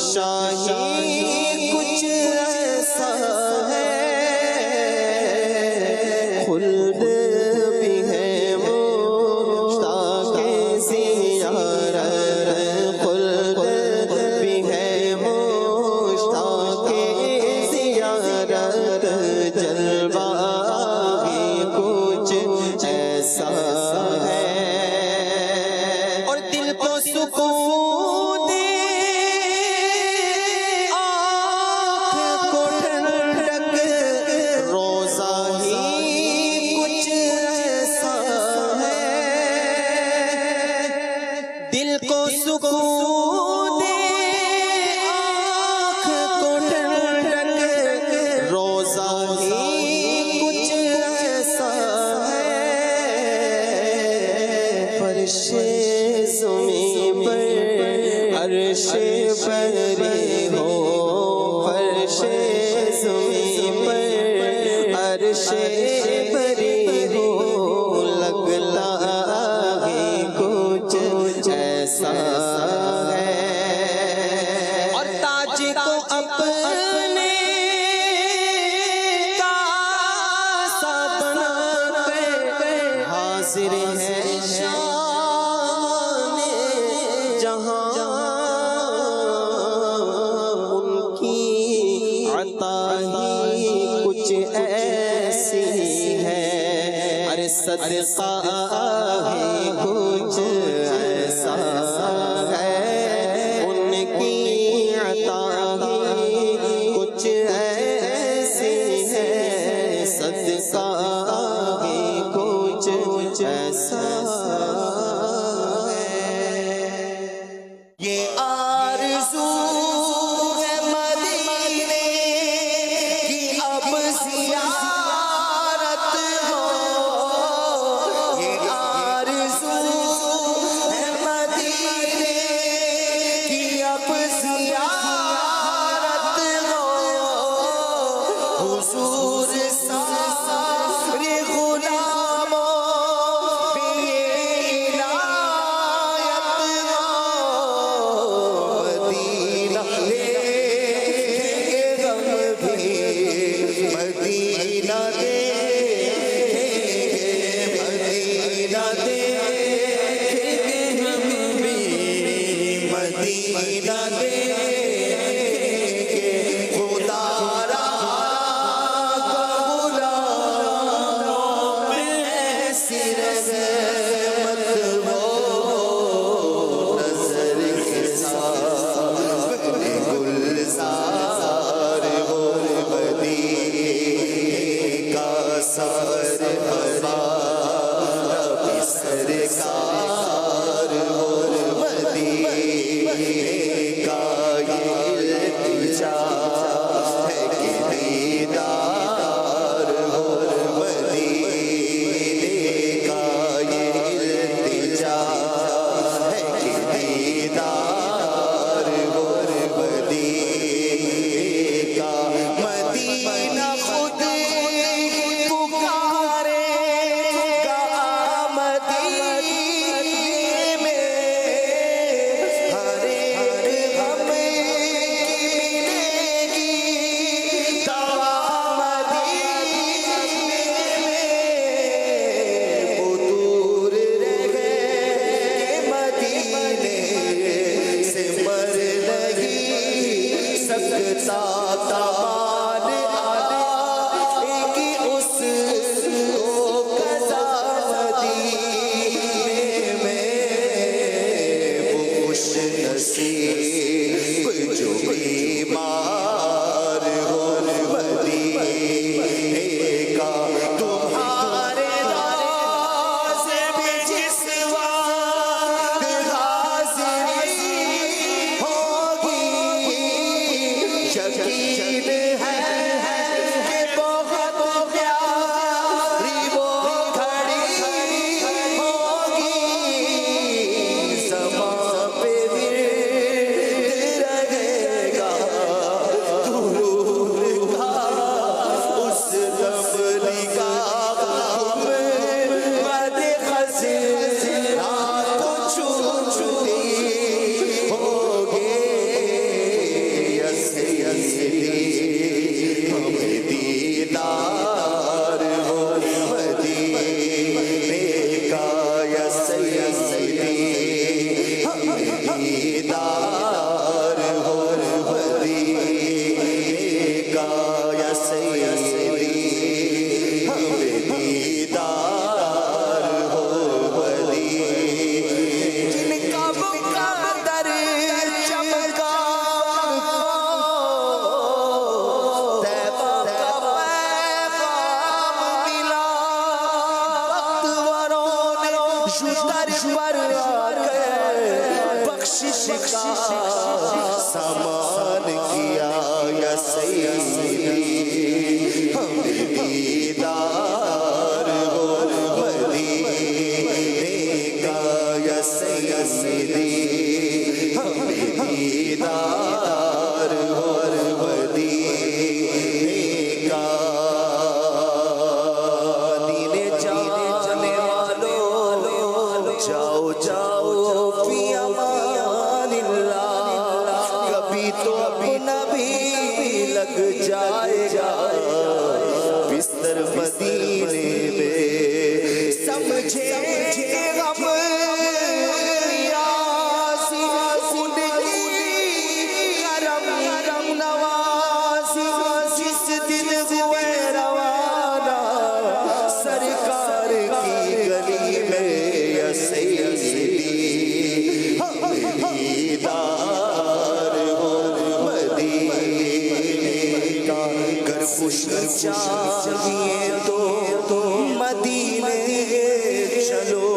شاہی کچھ ایسا ہے، خلد بھی ہے مشتاق زیارت، خلد بھی ہے مشتاق زیارت، جلوہ ہی کچھ ایسا ہے، اور دل کو سکون دے، آنکھ کو ٹھنڈک، روزہ ہی کچھ ایسا ہے، دل کو سکون دے، آنکھ کو ٹھنڈک، روزہ ہی کچھ ایسا ہے، فرش زمین پر عرش بری ہو، فرش زمین پر عرش بری ہو، لگتا ہے کچھ ایسا ہے، اور تاج کو اپنے کاسا بنا کر حاضر ہے شان جہاں، ان کی عطا ہی کچھ ایسی ہے، ارے صدقہ ہے کچھ ایسا ہے، ان کی عطا ہی کچھ ایسی ہے، صدقہ ہے کچھ ایسا ہے، یہ آرزو ہے مدینے کی اب زیارت ہو، یہ آرزو ہے مدینے کی اب زیارت ہو، حضور سارے غلاموں پہ یہ عنایت ہو، مدینہ دیکھیں گے ہم بھی، مدینہ دیکھیں گے، مدینہ دیکھیں گے ہم بھی، مدینہ دیکھیں گے، خدا رہا غلاموں پہ ایسی رحمت ہو، نظر کے ساتھ گلزار ہو، مدینے کا سر ہمارا بھی سرکار ہو، مدینے کا یہ التجا ہے کہ دیدار ہو، مدینے کا یہ التجا ہے کہ دیدار ہو، مدینے کا مدینہ خود پکار در پر آ کر بخشش کا سامان کیا یا سیدی ہمیں دیدار ہو مدینے کا یا سیدی ہمیں دیدار ہو مدینے کا دین جانے والوں جاؤ جاؤ فی امان اللہ کبھی تو اپنا بھی لگ جائے گا بستر مدینے میں سمجھے غم یاسی ان کی کرم نوازی جس دن ہوئے روانہ سرکار کی گلی میں یا سیدی ہمیں دیدار ہو مدینے کا گر خوش چاہیے تو مدینے چلو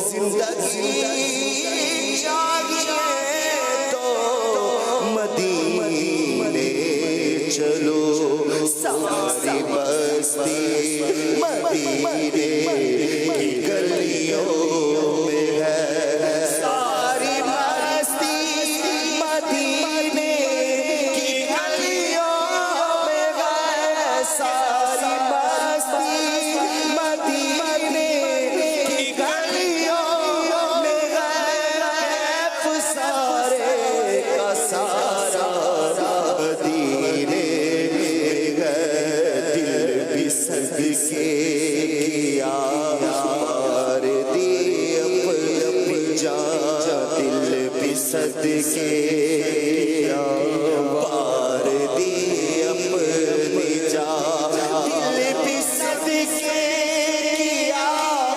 زندگی چاہیے تو مدینے چلو ساری بستی مدینے کی گلیوں میں ہے ساری بستی مدینے کی گلیوں میں ہے ساری بستی مدینے کی گلیوں میں ہے سارے کا سارا مدینے دل بھی صدقے کیا مار دی اپنی جان دل بھی صدقے کیا مار دی اپنی جان دل بھی صدقے کیا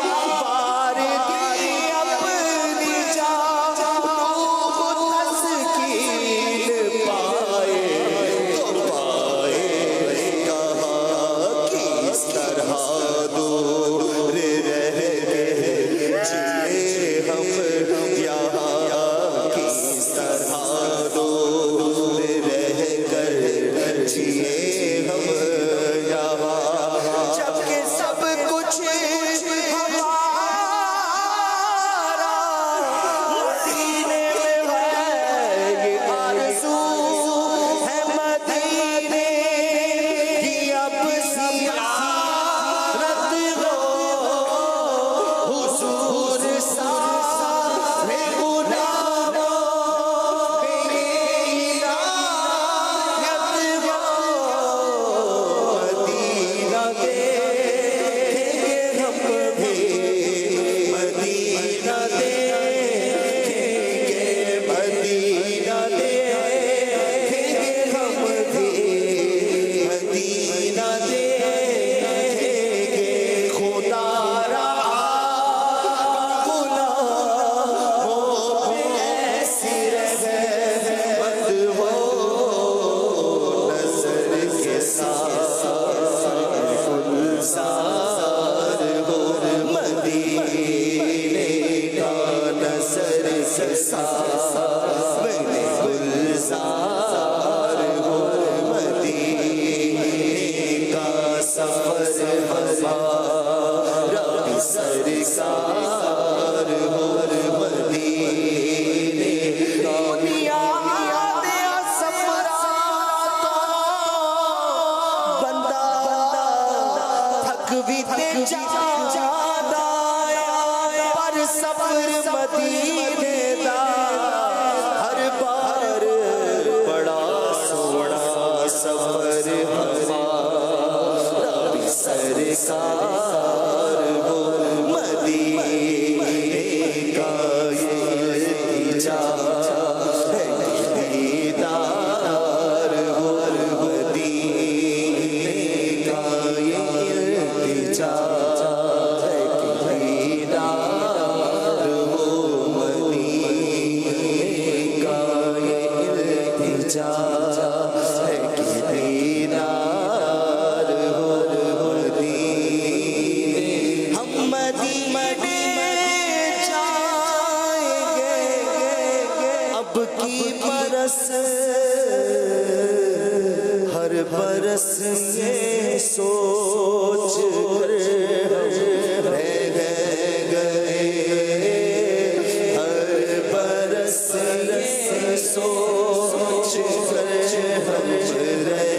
مار دی اپنی جان روح تسکین پائے تو پائے کہاں کس طرح دور رہ گئے جیے ہم یہاں کس طرح دور رہ کر جیے ہم یہاں جبکہ سب کچھ ہمارا مدینے میں ہے یہ آرزو ہے مدینے کی اب زیارت ہو حضور سارے غلاموں میرے عنایت ہو مدینہ دیکھیں گے ہم بھی مدینہ دیکھیں گے مدینہ دیکھیں گے ہم بھی مدینہ دیکھیں گے خدا را غلاموں پہ ایسی رحمت ہو نظر کے ساتھ گلزار ہو مدینے کا نظر کے ساتھ گلزار ہو مدینے کا سفر ہمارا بھی سرکار ہو مدینے کا بنیاد سفرا تو بندہ تھک بھی جاتا پر سفر مدینے دا ہر بار بڑا سونا سفر ہمارا بھی سرکار ہو مدینے کا یہ التجا ہے کہ دیدار ہو مدینے کا یہ التجا ہے کہ دیدار ہو مدینے کا یہ التجا ہے کہ دیدار ہو مدینے سوچ کر رہ گئے، ہر برس یہ سوچ کر ہم رہ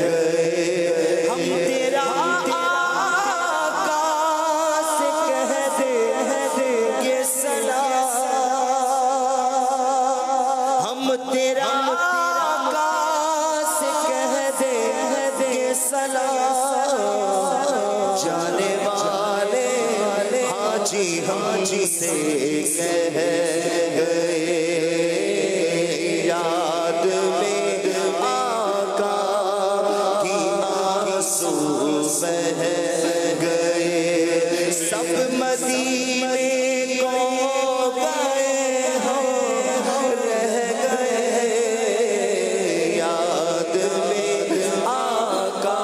گئے، ہم تیرا آقا سے کہہ دے یہ سلام، ہم تیرا آقا سے کہہ دے یہ سلام، جانے والے حاجی سے کہہ گئے، یاد میں آقا کی آنسو بہہ گئے، سب مدینے کو گئے ہم رہ گئے، یاد میں آقا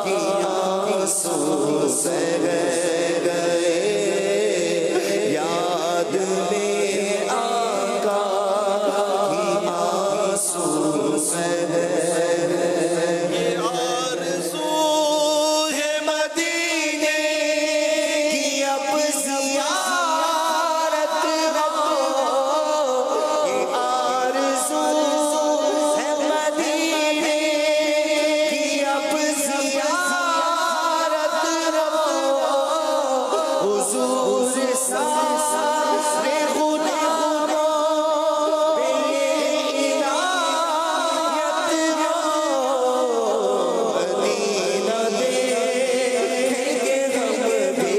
کی آنسو بہہ گئے، یاد میں آقا کی آنسو بہہ گئے، یہ آرزو ہے مدینے کی اب زیارت ہو، یہ آرزو ہے مدینے کی اب زیارت ہو، حضور سارے غلاموں پہ یہ عنایت ہو، مدینہ دیکھیں گے ہم بھی،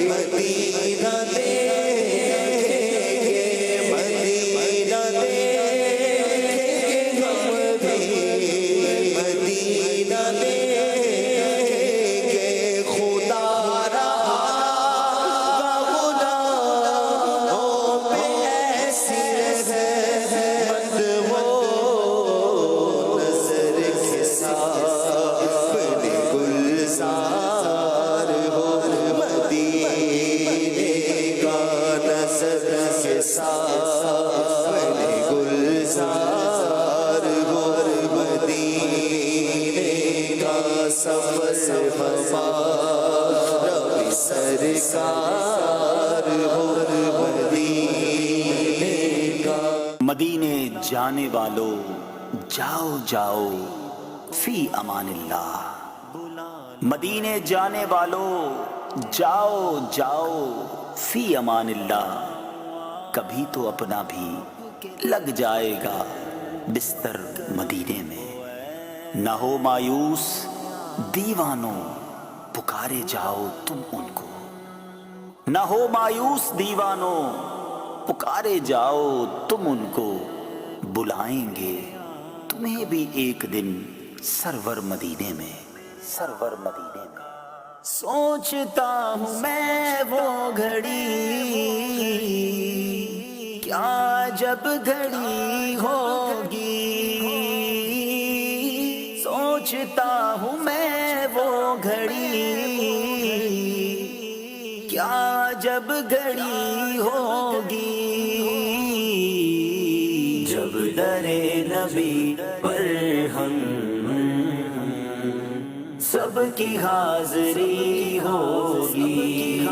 مدینہ دیکھیں گے، مدینہ دیکھیں گے ہم بھی، مدینہ دیکھیں گے، خدا رہا غلاموں پہ ایسی رحمت ہو، نظر کے ساتھ گلزار ہو، مدینے کا نظر کے ساتھ گلزار ہو، مدینے کا سفر ہمارا بھی سرکار ہو، مدینے کا۔ مدینے جانے والو جاؤ جاؤ فی امان اللہ، مدینے جانے والو جاؤ جاؤ فی امان اللہ، کبھی تو اپنا بھی لگ جائے گا بستر مدینے میں، نہ ہو مایوس دیوانوں پکارے جاؤ تم ان کو، نہ ہو مایوس دیوانوں پکارے جاؤ تم ان کو، بلائیں گے تمہیں بھی ایک دن سرور مدینے میں، سرور مدینے میں۔ سوچتا ہوں میں وہ گھڑی کیا جب گھڑی ہوگی، سوچتا ہوں میں وہ گھڑی کیا جب گھڑی ہوگی، جب در نبی پر ہم سب کی حاضری ہوگی،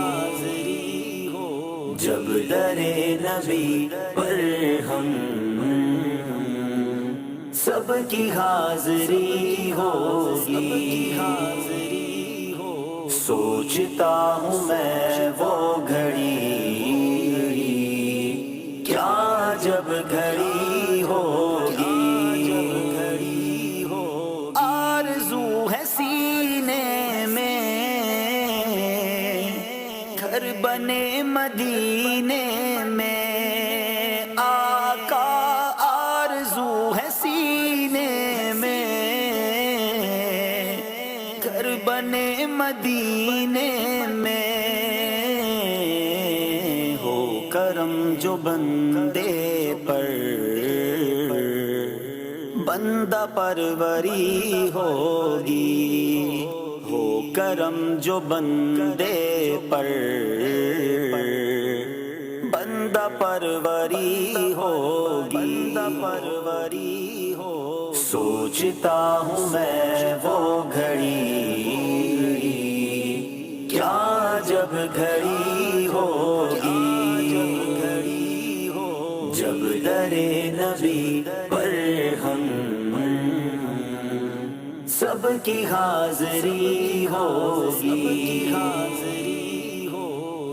جب در نبی پر ہم سب کی حاضری ہوگی، سوچتا ہوں میں وہ گھڑی کیا جب گھڑی ہوگی، آرزو ہے سینے میں گھر بنے مدینے میں، آقا آرزو ہے سینے میں گھر بنے مدینے میں، ہو کرم جو بندے پر بندہ پروری ہوگی، ہو کرم جو بندے پر بندہ پروری ہوگی، بندہ پروری ہو، سوچ سوچتا ہوں میں وہ گھڑی کیا جب گھڑی ہوگی جب در نبی پر ہم سب کی حاضری ہوگی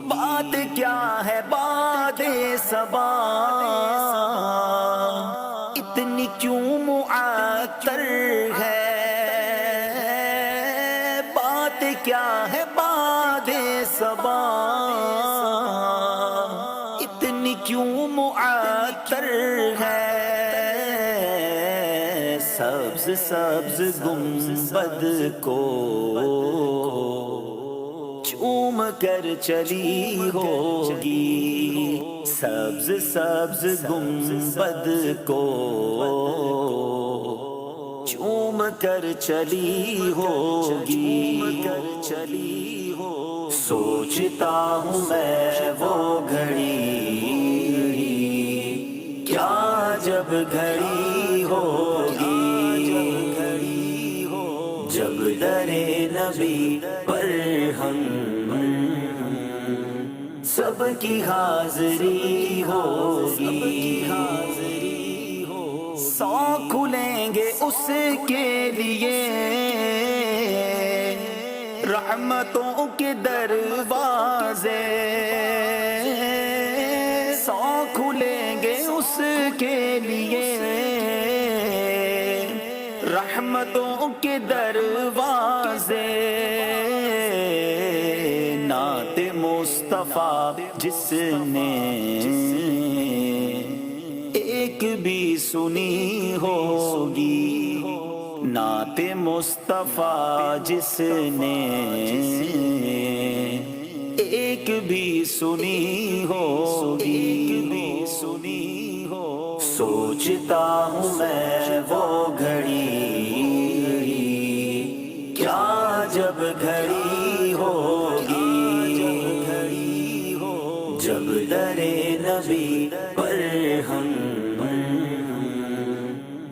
بات کیا ہے بات صبا اتنی کیوں معطر ہے بات کیا ہے بات صبا اتنی کیوں معطر ہے سبز سبز گنبد کو چوم کر چلی ہوگی سبز سبز گنبد کو چوم کر چلی ہوگی سوچتا ہوں میں وہ گھڑی کیا جب گھڑی ہوگی جب در نبی پر ہم سب کی حاضری ہوگی سو کھلیں گے اس کے لیے رحمتوں کے دروازے سو کھلیں گے اس کے لیے رحمتوں کے دروازے نعت مصطفیٰ جس نے ایک بھی سنی ہوگی نعت مصطفیٰ جس نے ایک بھی سنی ہوگی سوچتا ہوں میں وہ گھڑی کیا جب گھڑی ہوگی جب در نبی پر ہم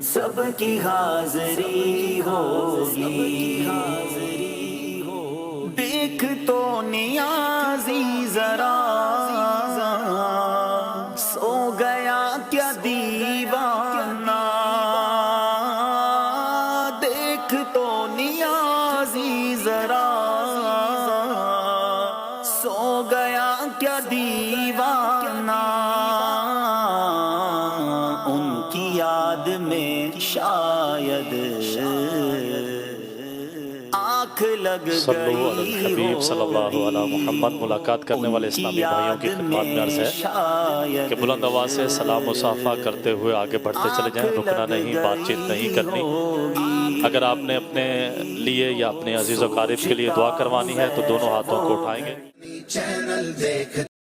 سب کی حاضری ہوگی دیکھ تو نیازی ذرا سو گیا کیا دیوانہ دیکھ تو نیازی ذرا سو گیا کیا دیوانہ ان کی یاد میں شاید آنکھ لگ صلو علی الحبیب صلی اللہ علیہ محمد ملاقات کرنے والے اسلامی بھائیوں کی خدمات میں عرض ہے کہ بلند آواز سے سلام مصافحہ کرتے ہوئے آگے بڑھتے چلے جائیں رکنا نہیں بات چیت نہیں کرنی اگر آپ نے اپنے لیے یا اپنے عزیز و قارب کے لیے دعا کروانی ہے تو دونوں ہاتھوں کو اٹھائیں گے چینل دیکھتے